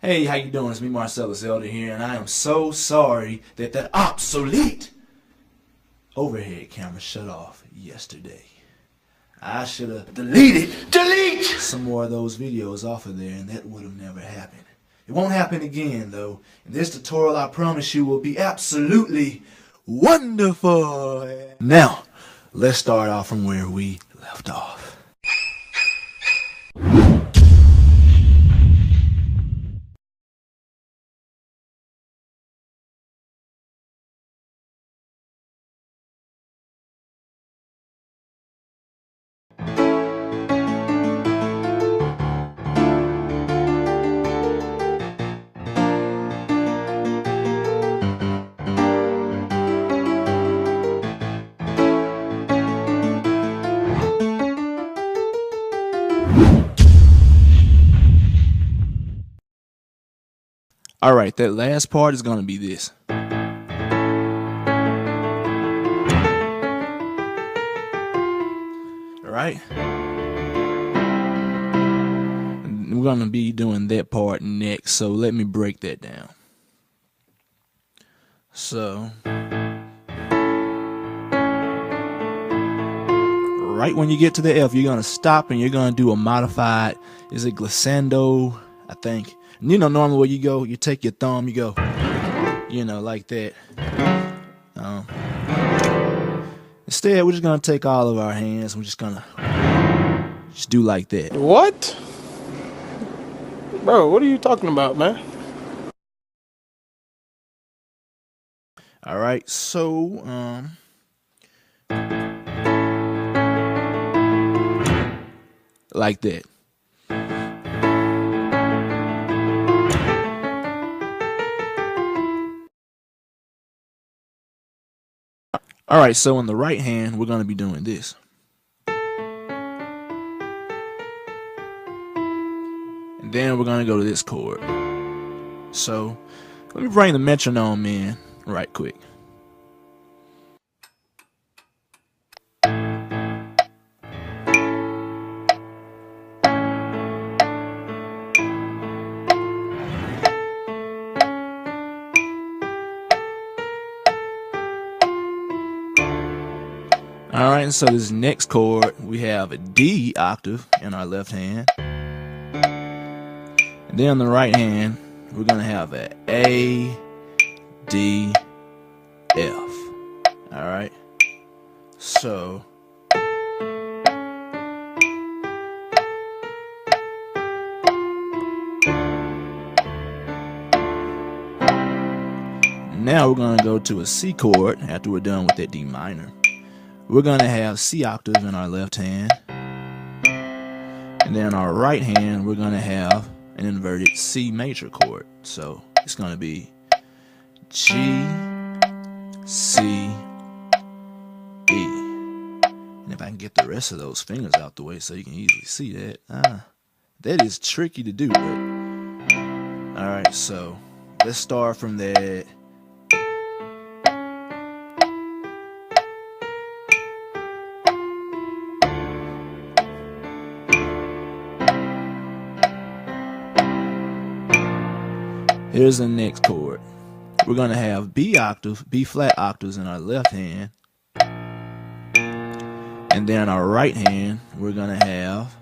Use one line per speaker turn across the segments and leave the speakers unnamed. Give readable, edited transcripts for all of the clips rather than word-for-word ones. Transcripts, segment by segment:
Hey, how you doing? It's me, Marcellus Elder here, and I am so sorry that that obsolete overhead camera shut off yesterday. I should have delete some more of those videos off of there, and that would have never happened. It won't happen again, though. And this tutorial, I promise you, will be absolutely wonderful. Now, let's start off from where we left off. Alright, that last part is going to be this. Alright? We're going to be doing that part next, so let me break that down. So, right when you get to the F, you're going to stop and you're going to do a modified, is it glissando, I think. You know, normally where you go, you take your thumb, you go, you know, like that. Instead, we're just going to take all of our hands, we're just going to just do like that.
What? Bro, what are you talking about, man?
Alright, so, like that. Alright, so in the right hand, we're going to be doing this. And then we're going to go to this chord. So, let me bring the metronome in right quick. Alright, so this next chord, we have a D octave in our left hand. And then on the right hand, we're going to have a A, D, F. Alright, so now we're going to go to a C chord after we're done with that D minor. We're going to have C octave in our left hand. And then our right hand, we're going to have an inverted C major chord. So it's going to be G, C, E. And if I can get the rest of those fingers out the way so you can easily see that. That is tricky to do, but alright, so let's start from that. Here's the next chord. We're going to have B octave, B flat octaves in our left hand. And then our right hand, we're going to have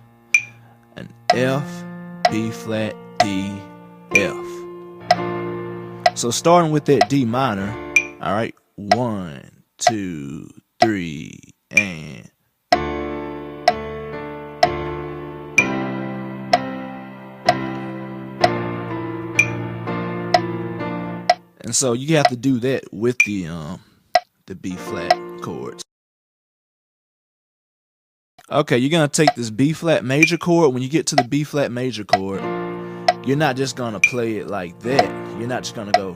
an F, B flat, D, F. So starting with that D minor, all right, 1, 2, 3, and so you have to do that with the B flat chords. Okay, you're gonna take this B flat major chord. When you get to the B flat major chord, you're not just gonna play it like that. You're not just gonna go.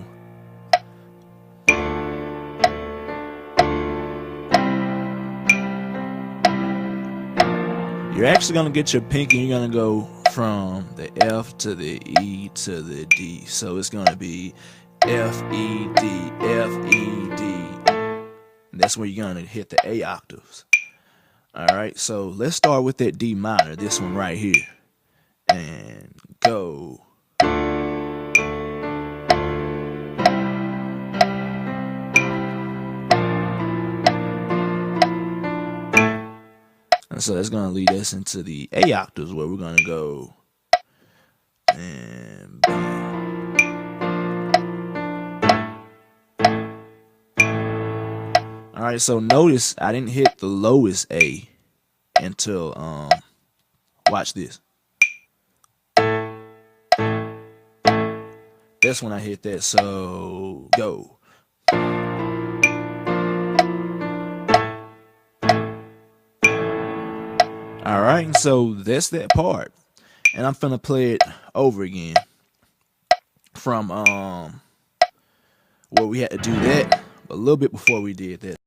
You're actually gonna get your pinky. You're gonna go from the F to the E to the D. So it's gonna be F, E, D, F, E, D. And that's where you're going to hit the A octaves. Alright, so let's start with that D minor, this one right here. And go. so that's gonna lead us into the A octaves, where we're gonna go and bam. All right, so notice I didn't hit the lowest A until watch this. That's when I hit that. So go. All right, so that's that part, and I'm finna play it over again from where we had to do that a little bit before we did that.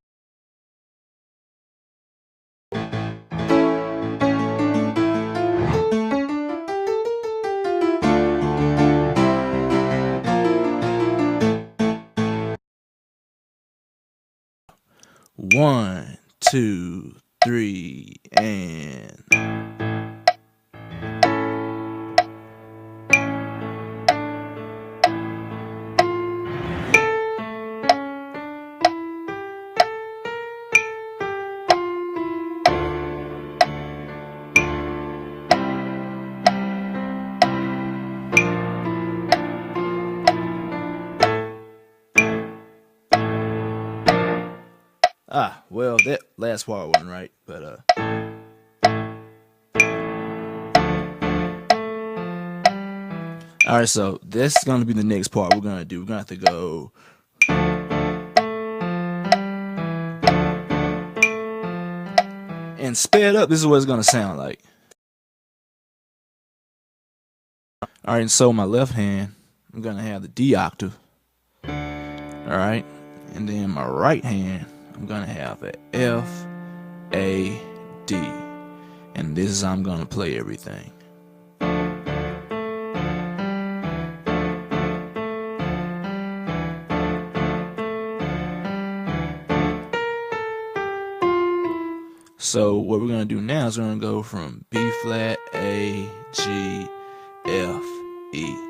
One, two, three, and well, that last part wasn't right, but all right, so that's gonna be the next part we're gonna do. We're gonna have to go and sped up. This is what it's gonna sound like. All right, so my left hand, I'm gonna have the D octave. All right, and then my right hand, I'm gonna have an F, A, D, and this is how I'm gonna play everything. So what we're gonna do now is we're gonna go from B flat, A, G, F, E.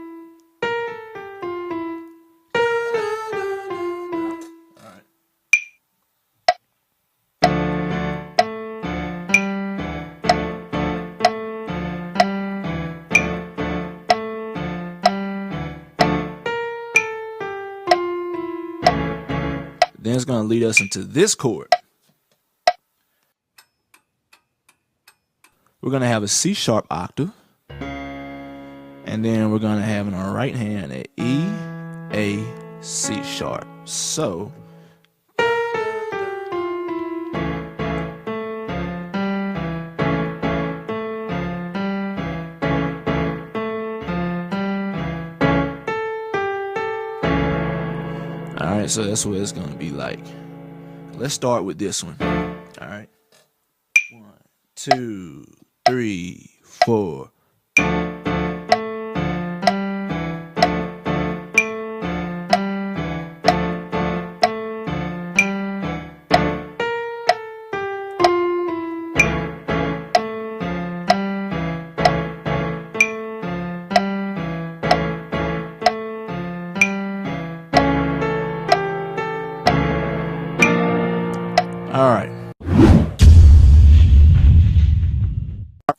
Then it's going to lead us into this chord. We're going to have a C sharp octave. And then we're going to have in our right hand an E, A, C sharp. So alright, so that's what it's going to be like. Let's start with this one. Alright. 1, 2, 3, 4.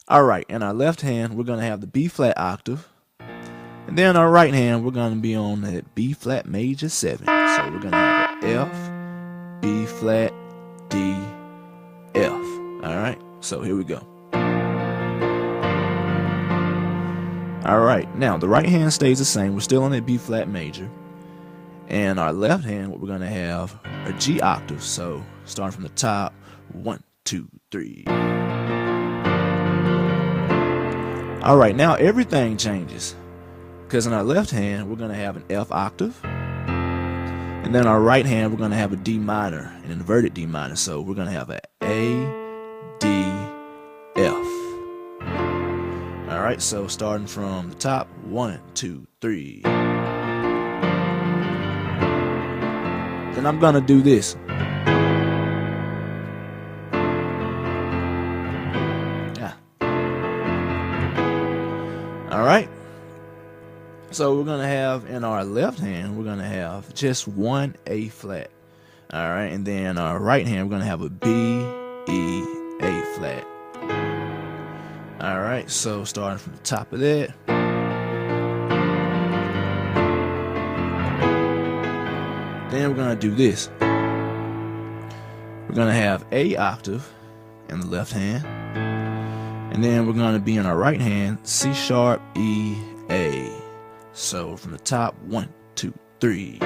Alright, in our left hand, we're going to have the B flat octave. And then our right hand, we're going to be on the B flat major 7. So we're going to have an F, B flat, D, F. Alright, so here we go. Alright, now the right hand stays the same. We're still on that B flat major. And our left hand, what we're going to have are G octaves. So starting from the top, 1, 2, 3. Alright, now everything changes. Because in our left hand, we're going to have an F octave. And then our right hand, we're going to have a D minor, an inverted D minor. So we're going to have an A, D, F. Alright, so starting from the top, 1, 2, 3. Then I'm going to do this. Alright, so we're going to have in our left hand, we're going to have just one A flat. Alright, and then our right hand, we're going to have a B, E, A flat, Alright, so starting from the top of that. Then we're going to do this. We're going to have A octave in the left hand. And then we're going to be in our right hand, C sharp, E, A. So from the top, 1, 2, 3.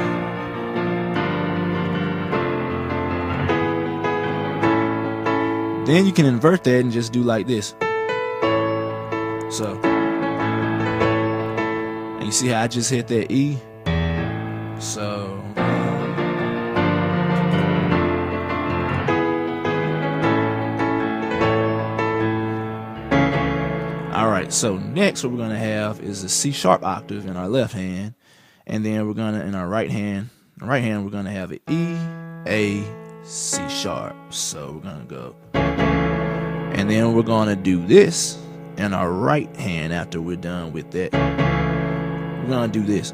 Then you can invert that and just do like this. So, and you see how I just hit that E? So, alright, so next what we're going to have is a C sharp octave in our left hand. And then we're going to, in our right hand, we're going to have an E, A, C sharp. So we're going to go. And then we're going to do this in our right hand after we're done with that. We're going to do this.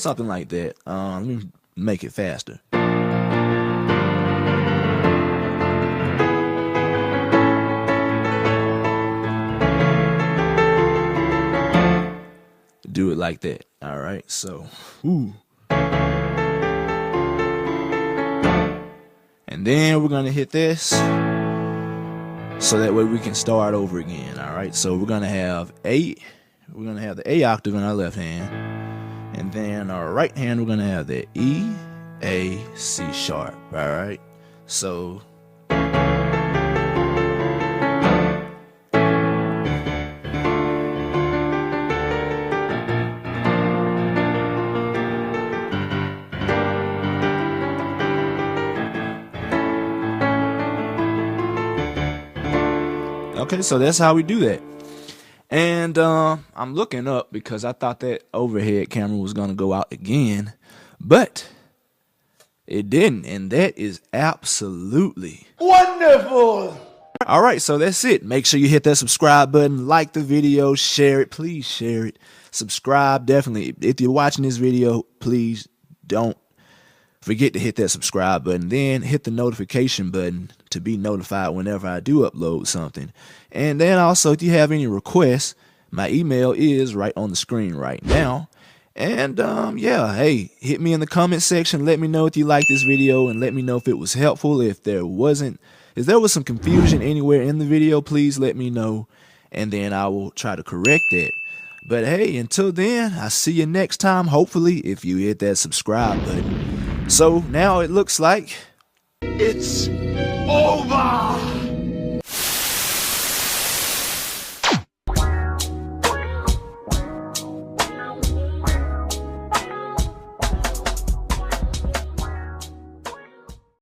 Something like that. Let me make it faster. Do it like that. All right. So, ooh. And then we're going to hit this so that way we can start over again. All right. So we're going to have the A octave in our left hand. And then our right hand, we're going to have the E, A, C sharp. All right. So. Okay, so that's how we do that. And I'm looking up because I thought that overhead camera was going to go out again, but it didn't, and that is absolutely wonderful. All right, so that's it. Make sure you hit that subscribe button, like the video, share it. Please share it. Subscribe, definitely. If you're watching this video, please don't forget to hit that subscribe button. Then hit the notification button to be notified whenever I do upload something. And then also, if you have any requests, my email is right on the screen right now. And yeah, hey, hit me in the comment section. Let me know if you like this video, and let me know if it was helpful. If there was some confusion anywhere in the video, please let me know, and then I will try to correct it. But hey, until then, I'll see you next time, hopefully, if you hit that subscribe button. So now it looks like
it's over.